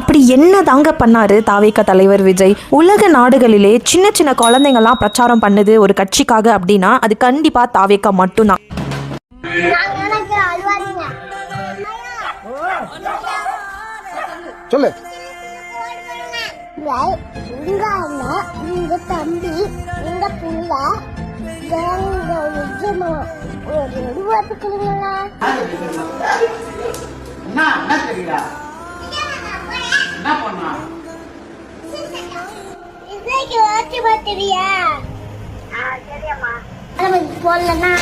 அப்படி என்ன தாங்க பண்ணாரு தாவேகா தலைவர் விஜய்? உலக நாடுகளிலே சின்ன சின்ன குழந்தைங்கலாம் பிரச்சாரம் பண்ணுது ஒரு கட்சிக்காக அப்படின்னா அது கண்டிப்பா தாவேகா மட்டும்தான். சொல்லு. தம்பி எங்க புள்ள போடலன்னா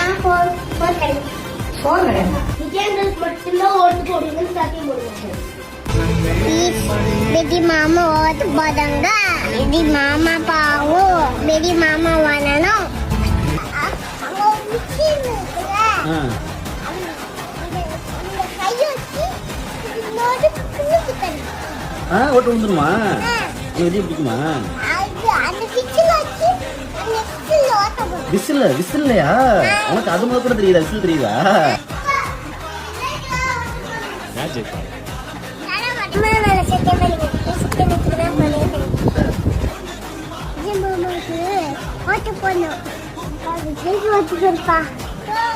बेटी मामा बहुत बदंगा बेटी मामा पाओ बेटी मामा वाना ஓட்டு வந்துருமா? விஜய் பிடிக்குமா? விசில்லையா? உனக்கு அது முதல் கூட தெரியுதா? விசில் தெரியுதா?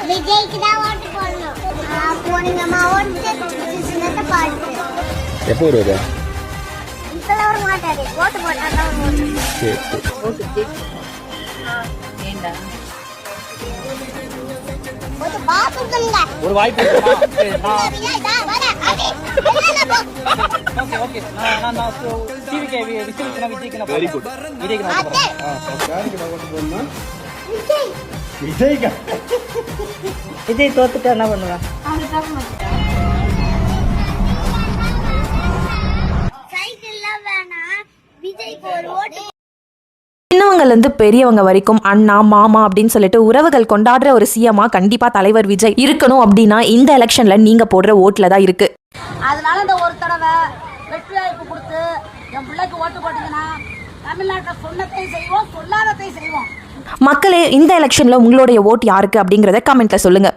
விஜய்க்கு தான் ஓட்டு போடணும். போனீங்கம்மா ஓட்டு எப்போ வருவாரு? இப்பெல்லாம் வர மாட்டாரு. ஓட்டு போட்டாதான் ஒரு வாய்ப்பு. விஜய் தோத்துட்டு என்ன பண்ணுவேன்? சின்னவங்கலேருந்து பெரியவங்க வரைக்கும் அண்ணா மாமா அப்படின்னு சொல்லிட்டு உறவுகள் கொண்டாடுற ஒரு சிஎம்மா கண்டிப்பா தலைவர் விஜய் இருக்கணும் அப்படின்னா இந்த எலெக்ஷன்ல நீங்க போடுற ஓட்டுல தான் இருக்கு. அதனால இந்த ஒரு தடவை வெற்றி வாய்ப்பு கொடுத்து என் பிள்ளைக்கு ஓட்டு போட்டீங்கன்னா தமிழ்நாட்டில் சொன்னதையும் செய்வோம், சொல்லாததையும் செய்வோம். மக்களே, இந்த எலெக்ஷன்ல உங்களுடைய ஓட்டு யாருக்கு அப்படிங்கறத கமெண்ட்ல சொல்லுங்க.